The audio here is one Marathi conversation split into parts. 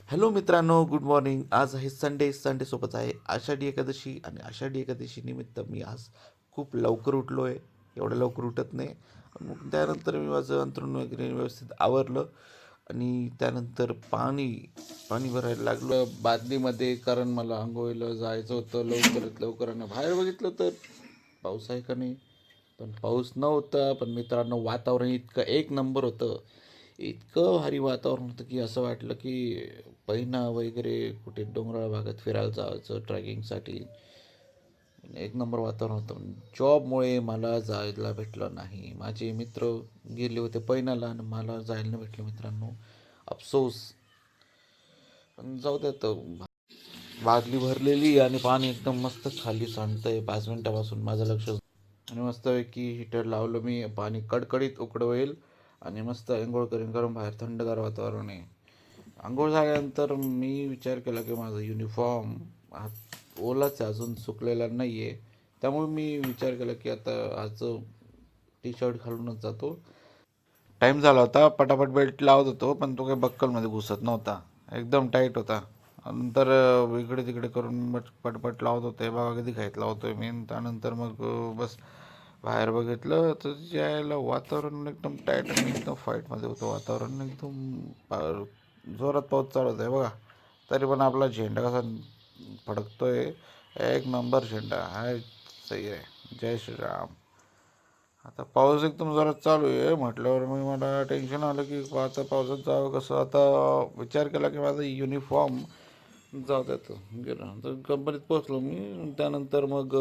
हॅलो मित्रांनो, गुड मॉर्निंग. आज आहे संडे सोबत आहे आषाढी एकादशी आणि आषाढी एकादशी निमित्त मी आज खूप लवकर उठलो आहे. एवढं लवकर उठत नाही. मग त्यानंतर मी माझं अंथरूण वगैरे व्यवस्थित आवरलं आणि त्यानंतर पाणी पाणी भरायला लागलो बादलीमध्ये, कारण मला आंघोळीला जायचं होतं लवकरात लवकर. आणि बाहेर बघितलं तर पाऊस आहे का नाही, पण पाऊस नव्हता. पण मित्रांनो, वातावरण इतकं एक नंबर होतं, इतकं भारी वातावरण होतं की असं वाटलं की पैना वगैरे कुठे डोंगराळ भागात फिरायला जायचं ट्रॅकिंगसाठी. एक नंबर वातावरण होतं. जॉबमुळे मला जायला भेटलं नाही. माझे मित्र गेले होते पैनाला आणि मला जायला नाही भेटलं मित्रांनो, अफसोस. पण जाऊ द्या. तर बादली भरलेली आणि पाणी एकदम मस्त खाली सांडतंय 5 मिनिटापासून, माझं लक्ष. आणि मस्तपैकी हीटर लावलं मी, पाणी कडकडीत उकडवेल आणि मस्त आंघोळ करीन. कारण बाहेर थंडगार वातावरण आहे. आंघोळ झाल्यानंतर मी विचार केला की माझा युनिफॉर्म हा ओलाच आहे, अजून सुकलेला नाही आहे. त्यामुळे मी विचार केला की आता आज टी शर्ट घालूनच जातो. टाईम झाला होता, पटापट बेल्ट लावत होतो, पण तो काही बक्कलमध्ये घुसत नव्हता, एकदम टाईट होता. नंतर इकडे तिकडे करून पटपट लावत होते. बघा किती घाईत लावतोय मी. त्यानंतर मग बस बाहेर बघितलं तर यायला वातावरण एकदम टाईट आणि एकदम फाईटमध्ये होतं वातावरण. एकदम जोरात पाऊस चालू होता आहे बघा. तरी पण आपला झेंडा कसा फडकतोय, एक नंबर झेंडा हाय. सही आहे. जय श्रीराम. आता पाऊस एकदम जोरात चालू आहे म्हटल्यावर मग मला टेन्शन आलं की आता पावसात जावं कसं. आता विचार केला की माझा युनिफॉर्म जाऊ द्यात गेलं. तर कंपनीत पोचलो मी. त्यानंतर मग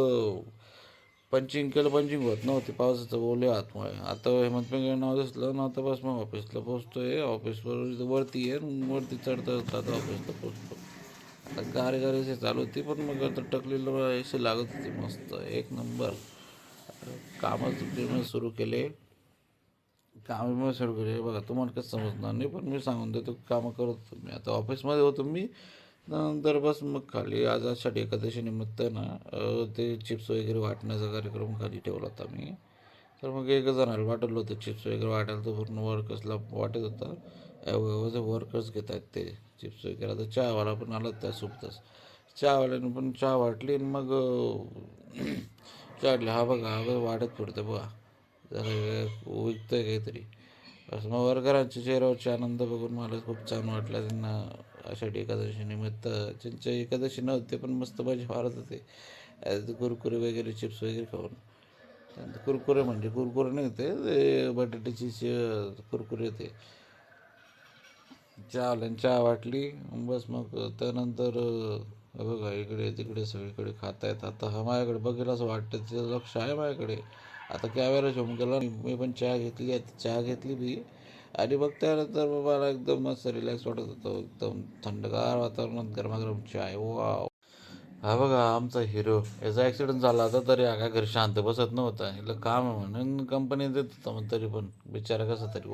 पंचिंग केलं. पंचिंग होत नव्हती पावसाचं ओले हातमुळे. आता हेमंत नाव दिसलं ना, आता बस मग ऑफिसला पोचतोय. ऑफिसवर वरती आहे, वरती चढता चढता ऑफिसला पोचतो. आता गाडी गाडी चालू होती, पण मग आता टकलीला एसी लागत होती मस्त एक नंबर. कामच बिमच सुरू केले. काम बिमच सुरू केले बघा. तुम्हाला कसं समजणार नाही, पण मी सांगून देतो कामं करत होतो मी. आता ऑफिसमध्ये होतो मी. नंतर बस मग खाली आज आषाढी एकादशी निमित्त ना ते चिप्स वगैरे वाटण्याचा कार्यक्रम खाली ठेवला होता मी. तर मग एक जणाला वाटलं होतं चिप्स वगैरे वाटायला, तर पूर्ण वर्कर्सला वाटत होता. वर्कर्स घेत आहेत ते चिप्स वगैरे. आता चहावाला पण आला त्या सोबतच. चहावाल्याने पण चहा वाटली आणि मग चहा हा बघा, हा बघा वाटत पडतं बघा, जरा विकतंय काहीतरी. असं मग वर्करांच्या चेहऱ्यावरचे आनंद बघून मला खूप छान वाटलं. त्यांना आषाढी एकादशी निमित्त त्यांच्या एकादशी नव्हते, पण मस्त मजा मारत होते. कुरकुरे वगैरे चिप्स वगैरे खाऊन. त्यानंतर कुरकुरे म्हणजे कुरकुरे नाही होते ते, बटाट्याची कुरकुरे होते. चहा वाटली. बस मग त्यानंतर बघा इकडे तिकडे सगळीकडे खातायत. आता हा माझ्याकडे बघेल असं वाटतं, त्याचं लक्ष आहे माझ्याकडे. आता कॅमेरा घेऊन गेला. मी पण चहा घेतली. आता चहा घेतली मी आणि मग त्यानंतर मला एकदम मस्त रिलॅक्स वाटत होतं. एकदम थंडगार वातावरणात गरमागरम चहा. वा, हा बघा आमचा हिरो. याचा ॲक्सिडेंट झाला होता तरी हा काय घरी शांत बसत नव्हता. याला काम आहे म्हणून कंपनीत देत होता, मग तरी पण बिचारा कसं तरी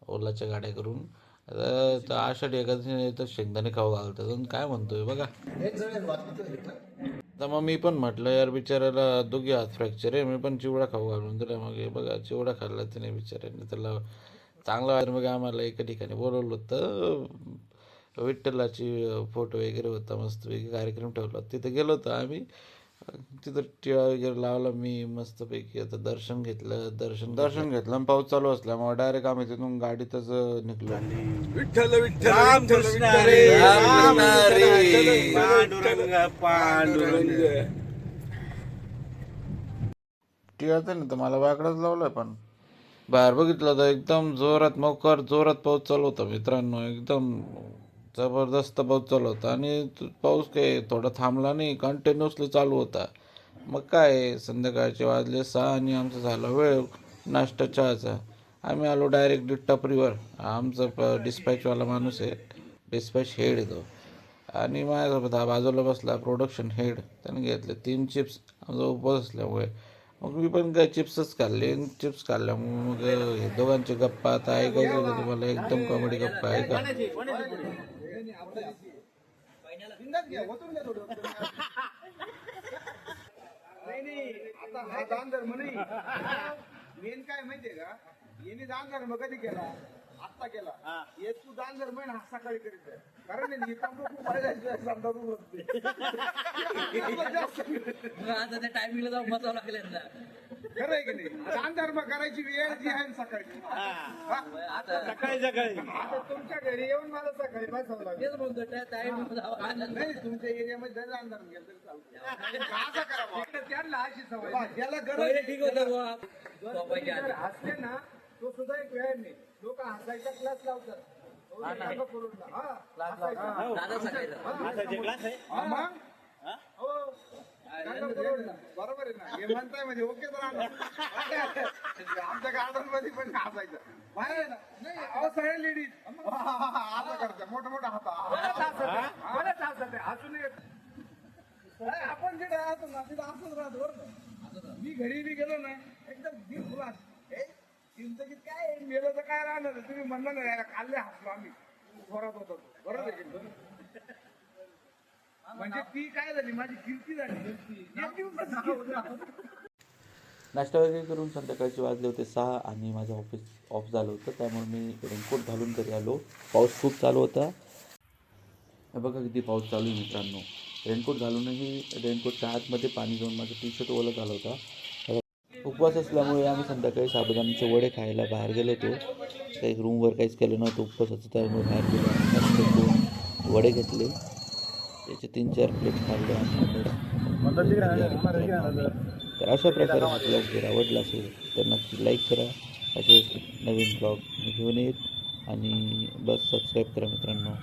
ओलाच्या गाड्या करून आता आषाढी एकादशी तर शेंगदाणे खाऊ घालतात आणि काय म्हणतोय बघा. तर मग मी पण म्हटलं यार, बिचाराला दोघी हात फ्रॅक्चर आहे, मी पण चिवडा खाऊ घालून दिला. मग हे बघा चिवडा खाल्ला त्याने बिचाऱ्याने. त्याला चांगला वाटलं. मग आम्हाला एका ठिकाणी बोलवलं होतं. विठ्ठलाची फोटो वगैरे होता, मस्तपैकी कार्यक्रम ठेवला होता. तिथे गेलो होतो आम्ही. तिथं टिळा वगैरे लावला मी मस्तपैकी. आता दर्शन घेतलं. दर्शन घेतलं आणि पाऊस चालू असल्यामुळे डायरेक्ट आम्ही तिथून गाडीतच निघलो. विठ्ठल विठ्ठल राम विठ्ठल कृष्ण विठ्ठल हरी, राम राम कृष्ण कृष्ण हरी. हरी, पांडुरंग पांडुरंग. टिळाचं नाही तर मला वाकडाच लावलाय. पण बाहेर बघितलं तर एकदम जोरात जोरात पाऊस चालू होता मित्रांनो. एकदम जबरदस्त पाऊस चालू होता आणि पाऊस काही थोडा थांबला नाही, कंटिन्युअसली चालू होता. मग काय, संध्याकाळचे वाजले 6 आणि आमचा झाला वेळ नाश्ता चहाचा. आम्ही आलो डायरेक्ट टपरीवर. आमचा डिस्पॅचवाला माणूस आहे, डिस्पॅच हेड येतो. आणि माझ्यासोबत हा बाजूला बसला प्रोडक्शन हेड. त्याने घेतले 3 चिप्स. आमचा उपवास असल्यामुळे मग मी पण काय चिप्सच खाल्ले. चिप्स खाल्ल्यामुळे मग हे दोघांची गप्पा आता ऐकायचं का तुम्हाला? एकदम कॉमेडी गप्पा आहे का. आता हा दान धर्म नाही. मेन काय माहितीये का, यांनी दान धर्म कधी केला? आत्ता केला हे तू दान धर्म आहे ना हा सकाळी करीत आहे. कारण हे तंबाखू पाहिजे समजा तू बसते. जास्त आता त्या टायमिंगला जाऊन बसावं लागेल ना. खरं आहे की नाही दान धर्म करायची वेळ जी आहे ना सकाळची हा? सकाळी आता तुमच्या घरी येऊन मला सकाळी बसावं लागेल. तेच म्हणतो त्या टायमिंगला जावं लागेल. नाही तुमच्या एरियामध्ये दान धर्म गेलं तरी चालतं. असं करा बुवा. त्यांना अशी सवय ज्याला गरज पहिले आहे, ठीक होतं बुवा. झोपायच्या जर आधी. हसले ना तो सुद्धा एक वेळ नाही. लोक हसायचा क्लास लावतात. नका करू ना. हा, हसायचा. दादा सकाळी हा, मग? हो. नका करू ना. बरोबर आहे ना हे म्हणताय म्हणजे ओके तर आमच्या गार्डन मध्ये पण हसायचं बाहेर आहे ना नाही अहो सगळ्या लेडीज असं करते मोठं मोठं हसत हसून येत अरे, आपण जिथे राहतो ना तिथं असंच राहतो बरं का. मी घरी बी गेलो ना एकदम दिल फुलात जिंदगीत काय आहे, मेलं तर काय राहणार आहे? तुम्ही म्हणलं ना याला खाल्ले हसलो आम्ही घरात होतो बरोबर आहे की नाही? म्हणजे ती काय झाली माझी कीर्ती झाली एक दिवसाची कीर्ती. नाश्ता वगैरे करून संध्याकाळचे वाजले होते 6 आणि माझं ऑफिस ऑफ झालं होतं, त्यामुळे मी रेनकोट घालून घरी आलो. पाऊस खूप चालू होता. हे बघा किती पाऊस चालू आहे मित्रांनो. रेनकोट घालूनही रेनकोटच्या आतमध्ये पाणी जाऊन माझं टी शर्ट ओला झाला होता. उपवास असल्यामुळे आम्ही संध्याकाळी साबुदाण्याचे वडे खायला बाहेर गेलो होतो. काही रूमवर काहीच केलं नव्हतं उपवासाचं, त्यामुळे बाहेर गेलो आणि मस्त 2 वडे घेतले. त्याचे 3-4 प्लेट खाल्ले आणि तर अशा प्रकारे ब्लॉग जर आवडला असेल तर नक्की लाईक करा. असे नवीन ब्लॉग मी घेऊन येईल आणि बस सबस्क्राईब करा मित्रांनो.